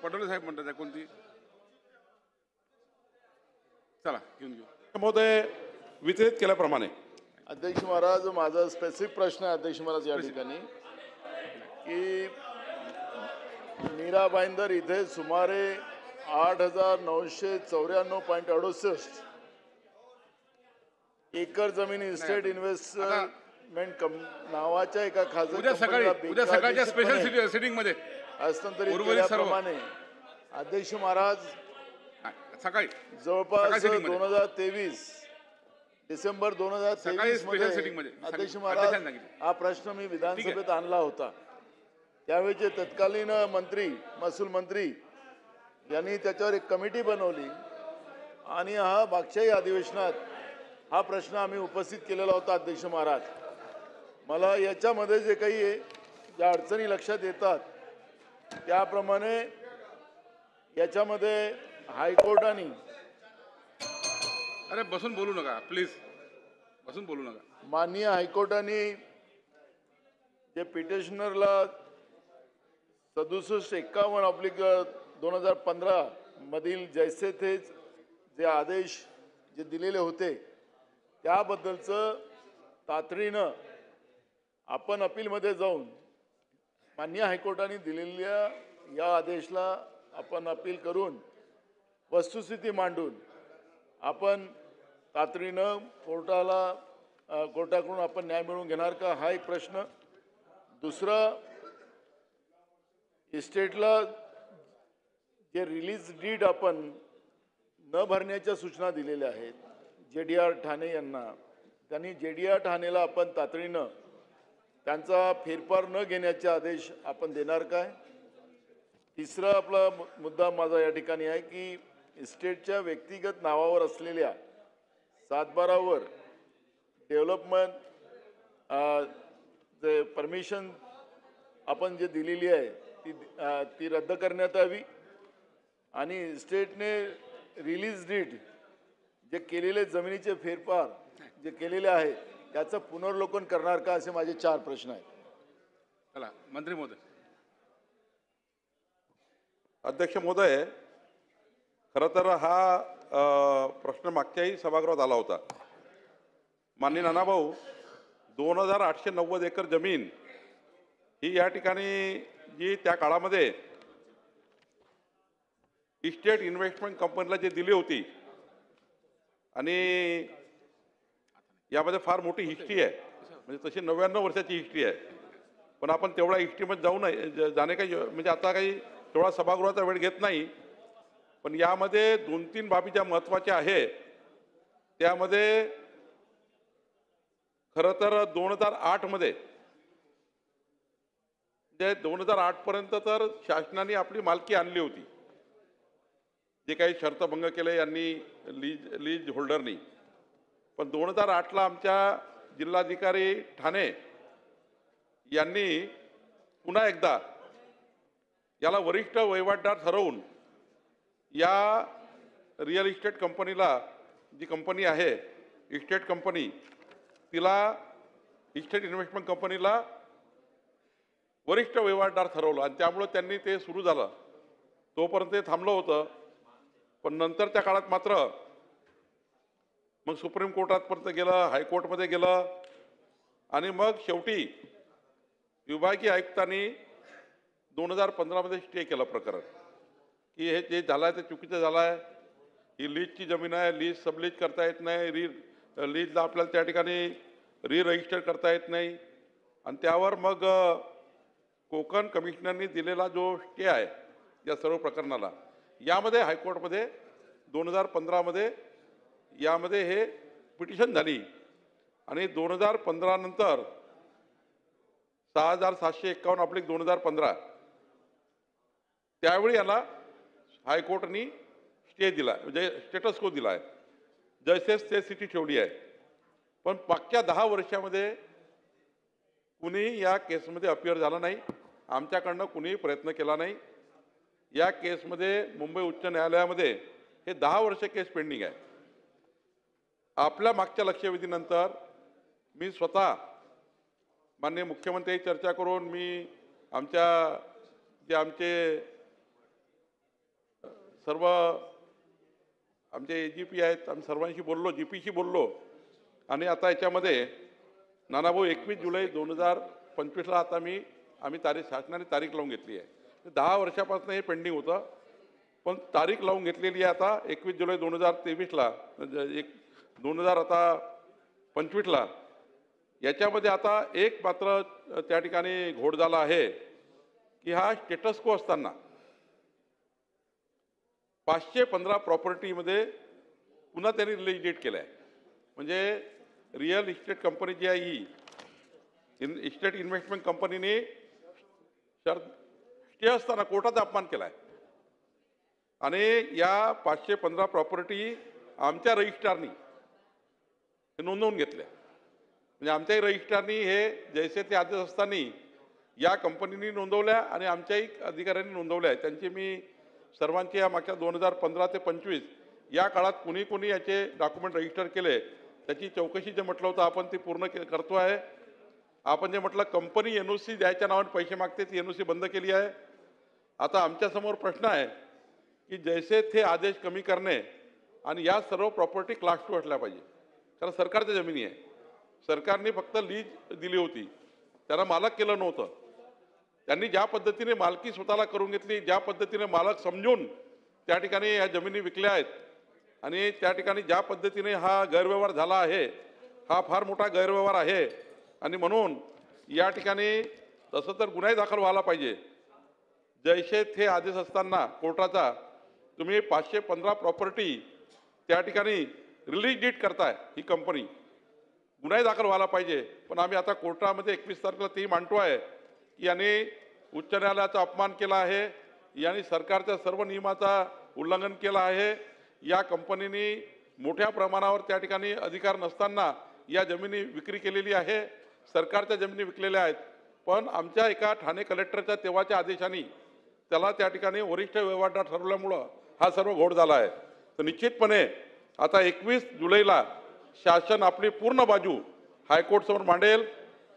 पटोले साहेब म्हणतात आहे कोणती? चला घेऊन घेऊ. महोदय, वितरित केल्याप्रमाणे अध्यक्ष महाराज, माझा स्पेसिफिक प्रश्न आहे अध्यक्ष महाराज या ठिकाणी की मीरा भाईंदर इथे सुमारे 8,994.68 एकर जमीन इस्टेट इन्व्हेस्टमेंट नावाच्या एका खाजगी उद्या सकाळच्या स्पेशल सिटिंग मध्ये हस्तांतरित केल्याप्रमाणे अध्यक्ष महाराज सकाळी जवळपास 2023 डिसेंबर 2023 मध्ये अध्यक्ष महाराज हा प्रश्न मी विधानसभेत आणला होता. त्यावेळेचे तत्कालीन मंत्री महसूल मंत्री यांनी त्याच्यावर एक कमिटी बनवली आणि हा मागच्याही अधिवेशनात हा प्रश्न आम्ही उपस्थित केलेला होता. अध्यक्ष महाराज, मला याच्यामध्ये जे काही ज्या अडचणी लक्षात येतात त्याप्रमाणे याच्यामध्ये हायकोर्टाने अरे बसून बोलू नका प्लीज, बसून बोलू नका. माननीय हायकोर्टाने जे पिटिशनरला 6751/2015 मधील जैसे थे जे आदेश जे दिलेले होते त्याबद्दलचं तातडीनं आपण अपीलमध्ये जाऊन माननीय हायकोर्टाने दिलेल्या या आदेशला आपण अपील करून वस्तुस्थिती मांडून आपण तातडीनं कोर्टाकडून आपण न्याय मिळवून घेणार का, हा एक प्रश्न. दुसरा, इस्टेटला जे रिलीज डीड आपण न भरण्याच्या सूचना दिलेल्या आहेत JDR ठाणे यांना, त्यांनी JDR ठाणेला आपण तातडीनं त्यांचा फेरफार न घेण्याचे आदेश आपण देणार काय. तिसरा आपला मुद्दा माझा या ठिकाणी आहे की इस्टेटच्या व्यक्तिगत नावावर असलेल्या 7/12 डेव्हलपमेंट जे परमिशन आपण जे दिलेली आहे ती रद्द करण्यात यावी आणि इस्टेटने रिलीज डीड जे केलेले जमिनीचे फेरफार जे केलेले आहे त्याचं पुनर्लोकन करणार का, असे माझे 4 प्रश्न आहेत. चला मंत्री महोदय. अध्यक्ष महोदय, खरं तर हा प्रश्न मागच्याही सभागृहात आला होता. माननीय नानाभाऊ, 2890 एकर जमीन ही या ठिकाणी जी त्या काळामध्ये इस्टेट इन्व्हेस्टमेंट कंपनीला जे दिली होती आणि यामध्ये फार मोठी हिस्ट्री आहे, म्हणजे तशी 99 वर्षाची हिस्ट्री आहे. पण आपण तेवढ्या हिस्ट्रीमध्ये जाऊ नये जाणे काही म्हणजे आता काही तेवढा सभागृहाचा वेळ घेत नाही. पण यामध्ये 2-3 बाबी ज्या महत्त्वाच्या आहे त्यामध्ये खरं तर 2008 मध्ये जे 2008 पर्यंत तर शासनाने आपली मालकी आणली होती, जे काही शर्तभंग केले यांनी लीज होल्डरनी. पण 2008ला आमच्या जिल्हाधिकारी ठाणे यांनी पुन्हा एकदा याला वरिष्ठ वहिवाटदार ठरवून या रिअल इस्टेट कंपनीला, जी कंपनी आहे इस्टेट कंपनी, तिला इस्टेट इन्व्हेस्टमेंट कंपनीला वरिष्ठ वहिवाटदार ठरवलं आणि त्यामुळे त्यांनी ते सुरू झालं. तोपर्यंत ते थांबलं होतं. पण नंतरच्या काळात मात्र मग सुप्रीम कोर्टापर्यंत गेलं, हायकोर्टमध्ये गेलं आणि मग शेवटी विभागीय आयुक्तांनी 2015 मध्ये स्टे केलं प्रकरण की हे जे झालं आहे ते चुकीचं झालं आहे. ही लीजची जमीन आहे, लीज सबलीज करता येत नाही, लीजला आपल्याला त्या ठिकाणी रजिस्टर करता येत नाही. आणि त्यावर मग कोकण कमिशनरनी दिलेला जो स्टे आहे या सर्व प्रकरणाला, यामध्ये हायकोर्टमध्ये 2015 मध्ये यामध्ये हे पिटिशन झाली आणि 2015 नंतर 6751/2015 त्यावेळी याला हायकोर्टाने स्टे दिला, म्हणजे स्टेटस को दिला आहे, जैसेच ते स्थिती ठेवली आहे. पण मागच्या 10 वर्षामध्ये कुणी या केसमध्ये अपिअर झालं नाही, आमच्याकडनं कुणीही प्रयत्न केला नाही. या केसमध्ये मुंबई उच्च न्यायालयामध्ये हे 10 वर्ष केस पेंडिंग आहे. आपल्या मागच्या लक्षवेधीनंतर मी स्वतः माननीय मुख्यमंत्री चर्चा करून मी आमचे सर्व आमचे AGP आहेत, आम्ही सर्वांशी बोललो, GPशी बोललो आणि आता याच्यामध्ये नानाभाऊ 21 जुलै 2025ला आता आम्ही शासनाने तारीख लावून घेतली आहे. 10 वर्षापासून हे पेंडिंग होतं, पण तारीख लावून घेतलेली आहे आता 21 जुलै 2023ला 2025ला. याच्यामध्ये आता एक मात्र त्या ठिकाणी घोड झाला आहे की हा स्टेटस को असताना 515 प्रॉपर्टीमध्ये पुन्हा त्यांनी रिलीज डेट केलं आहे. म्हणजे रिअल इस्टेट कंपनी जी आहे ही इस्टेट इन्व्हेस्टमेंट कंपनीने स्टे असताना कोर्टाचा अपमान केला आहे आणि या 515 प्रॉपर्टी आमच्या रजिस्ट्रारनी नोंदवून घेतल्या. म्हणजे आमच्याही रजिस्ट्रारनी हे जैसे ते आदेश असताना या कंपनीने नोंदवल्या आणि आमच्याही अधिकाऱ्यांनी नोंदवल्या. त्यांची मी सर्वांची या मागच्या 2015 ते 25 या काळात कुणी याचे डॉक्युमेंट रजिस्टर केले त्याची चौकशी जे म्हटलं होतं आपण ती पूर्ण करतो आहे. आपण जे म्हटलं कंपनी NOC द्यायच्या नावाने पैसे मागते ती NOC बंद केली आहे. आता आमच्यासमोर प्रश्न आहे की जैसे थे आदेश कमी करणे आणि या सर्व प्रॉपर्टी क्लास 2 असल्या पाहिजे, कारण सरकारच्या जमिनी आहे. सरकारने फक्त लीज दिली होती, त्यांना मालक केलं नव्हतं. त्यांनी ज्या पद्धतीने मालकी स्वतःला करून घेतली, ज्या पद्धतीने मालक समजून त्या ठिकाणी ह्या जमिनी विकल्या आहेत आणि त्या ठिकाणी ज्या पद्धतीने हा गैरव्यवहार झाला आहे, हा फार मोठा गैरव्यवहार आहे. आणि म्हणून या ठिकाणी तसं तर गुन्हाही दाखल व्हायला पाहिजे. जैसे थे आदेश असताना कोर्टाचा तुम्ही 515 प्रॉपर्टी त्या ठिकाणी रिलीज डीट करताय, ही कंपनी गुन्हाही दाखल व्हायला पाहिजे. पण आम्ही आता कोर्टामध्ये 21 तारखेला तेही मांडतो आहे की याने उच्च न्यायालयाचा अपमान केला आहे, यांनी सरकारच्या सर्व नियमाचा उल्लंघन केलं आहे. या कंपनीने मोठ्या प्रमाणावर त्या ठिकाणी अधिकार नसताना या जमिनी विक्री केलेली आहे, सरकारच्या जमिनी विकलेल्या आहेत. पण आमच्या एका ठाणे कलेक्टरच्या तेव्हाच्या आदेशाने त्याला त्या ठिकाणी वरिष्ठ व्यवहारदार ठरवल्यामुळं हा सर्व घोड झाला आहे. तर निश्चितपणे आता 21 जुलैला शासन आपली पूर्ण बाजू हायकोर्टसमोर मांडेल.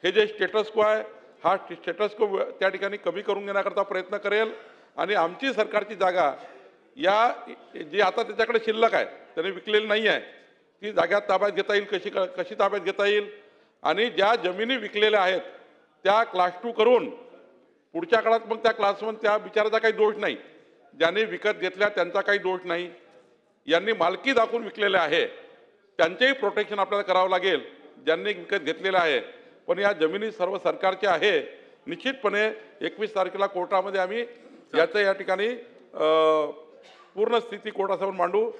हे जे स्टेटस को आहे हा स्टेटस को त्या ठिकाणी कमी करून घेण्याकरता प्रयत्न करेल आणि आमची सरकारची जागा या जी आता त्याच्याकडे शिल्लक आहे त्याने विकलेली नाही आहे ती जागा ताब्यात घेता येईल, कशी ताब्यात घेता येईल आणि ज्या जमिनी विकलेल्या आहेत त्या क्लास 2 करून पुढच्या काळात मग त्या क्लास 1 त्या बिचाराचा काही दोष नाही, ज्यांनी विकत घेतल्या त्यांचा काही दोष नाही, यांनी मालकी दाखवून विकलेले आहे त्यांचेही प्रोटेक्शन आपल्याला करावं लागेल ज्यांनी विकत घेतलेलं आहे. पण या जमिनी सर्व सरकारच्या आहे. निश्चितपणे 21 तारखेला कोर्टामध्ये आम्ही याचं या ठिकाणी पूर्ण स्थिती कोर्टासमोर मांडू.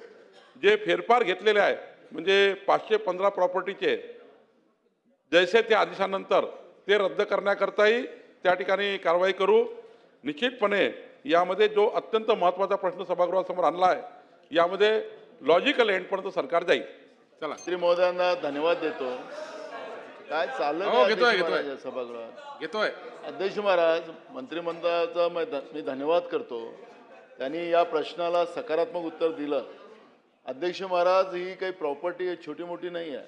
जे फेरफार घेतलेले आहे म्हणजे 515 प्रॉपर्टीचे जैसे त्या आदेशानंतर ते रद्द करण्याकरताही त्या ठिकाणी कारवाई करू. निश्चितपणे यामध्ये जो अत्यंत महत्त्वाचा प्रश्न सभागृहासमोर आणला आहे यामध्ये लॉजिकल एंडपर्यंत सरकार जाईल. चला मंत्री महोदयांना धन्यवाद देतो. काय चाललं हो, नाही घेतोय, अध्यक्ष घेतोय. महाराज सभागृहात? घेतोय. अध्यक्ष महाराज, मंत्रिमंडळाचा मी धन्यवाद करतो. त्यांनी या प्रश्नाला सकारात्मक उत्तर दिलं. अध्यक्ष महाराज, ही काही प्रॉपर्टी छोटी मोठी नाही आहे,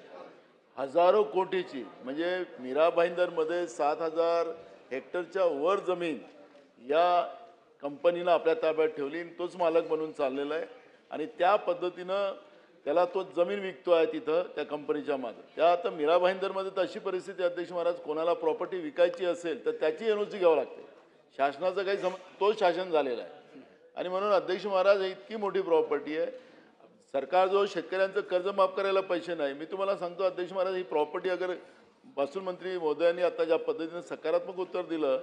हजारो कोटीची. म्हणजे मीरा भाईंदरमध्ये 7,000 हेक्टरच्या वर जमीन या कंपनीनं आपल्या ताब्यात ठेवली, तोच मालक बनून चाललेला आहे आणि त्या पद्धतीनं त्याला तो जमीन विकतो आहे तिथं त्या कंपनीच्या मागे. त्या आता मीरा भाईंदरमध्ये तर अशी परिस्थिती अध्यक्ष महाराज, कोणाला प्रॉपर्टी विकायची असेल तर त्याची NOC घ्यावं लागते. शासनाचं काही तोच शासन झालेला आहे आणि म्हणून अध्यक्ष महाराज ही इतकी मोठी प्रॉपर्टी आहे. सरकारजवळ शेतकऱ्यांचं कर्ज माफ करायला पैसे नाही. मी तुम्हाला सांगतो अध्यक्ष महाराज, ही प्रॉपर्टी अगर महसूल मंत्री महोदयांनी आता ज्या पद्धतीने सकारात्मक उत्तर दिलं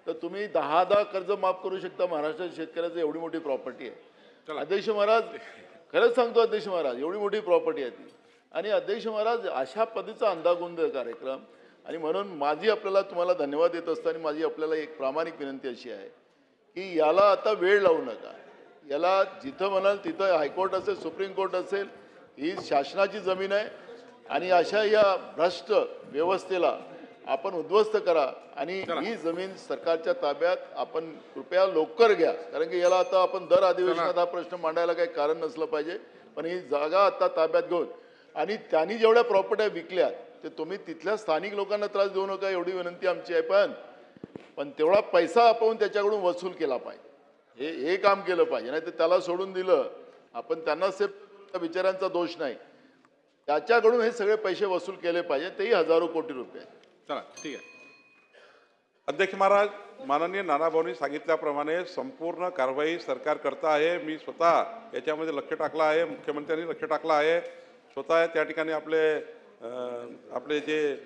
तर तुम्ही 10 कर्ज माफ करू शकता महाराष्ट्राच्या शेतकऱ्याचं. एवढी मोठी प्रॉपर्टी आहे अध्यक्ष महाराज. खरंच सांगतो अध्यक्ष महाराज, एवढी मोठी प्रॉपर्टी आहे ती. आणि अध्यक्ष महाराज, अशा पद्धतीचा अंधागुंद कार्यक्रम. आणि म्हणून माझी आपल्याला तुम्हाला धन्यवाद देत असताना माझी आपल्याला एक प्रामाणिक विनंती अशी आहे की याला आता वेळ लावू नका. याला जिथं म्हणाल तिथं हायकोर्ट असेल, सुप्रीम कोर्ट असेल, ही शासनाची जमीन आहे आणि अशा या भ्रष्ट व्यवस्थेला आपण उद्ध्वस्त करा आणि ही जमीन सरकारच्या ताब्यात आपण कृपया लवकर घ्या. कारण की याला आता आपण दर अधिवेशनात हा प्रश्न मांडायला काही कारण नसलं पाहिजे. पण ही जागा आता ताब्यात घेऊन आणि त्यांनी जेवढ्या प्रॉपर्ट्या विकल्या ते तुम्ही तिथल्या स्थानिक लोकांना त्रास देऊ नका एवढी विनंती आमची आहे. पण तेवढा पैसा आपण त्याच्याकडून वसूल केला पाहिजे. हे काम केलं पाहिजे, नाही तर त्याला सोडून दिलं आपण, त्यांनाच ते बिचाऱ्यांचा दोष नाही, त्याच्याकडून हे सगळे पैसे वसूल केले पाहिजे, तेही हजारो कोटी रुपये. चला ठीक आहे. अध्यक्ष महाराज, माननीय नानाभाऊंनी सांगितल्याप्रमाणे संपूर्ण कारवाई सरकार करता आहे. मी स्वतः याच्यामध्ये लक्ष टाकलं आहे, मुख्यमंत्र्यांनी लक्ष टाकलं आहे. स्वतः त्या ठिकाणी आपले जे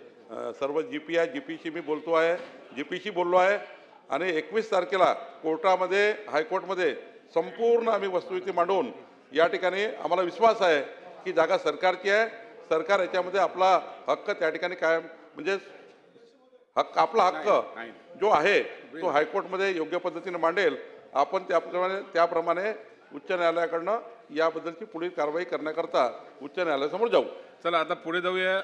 सर्व GP आहे, GPशी मी बोलतो आहे, GPशी बोललो आहे. आणि 21 तारखेला कोर्टामध्ये, हायकोर्टमध्ये संपूर्ण आम्ही वस्तुस्थिती मांडून या ठिकाणी आम्हाला विश्वास आहे की जागा सरकारची आहे. सरकार याच्यामध्ये आपला हक्क त्या ठिकाणी कायम, म्हणजे आपला हक्क जो आहे तो हायकोर्टमध्ये योग्य पद्धतीने मांडेल. आपण त्याप्रमाणे उच्च न्यायालयाकडनं याबद्दलची पुढील कारवाई करण्याकरता उच्च न्यायालयासमोर जाऊ. चला आता पुढे जाऊया.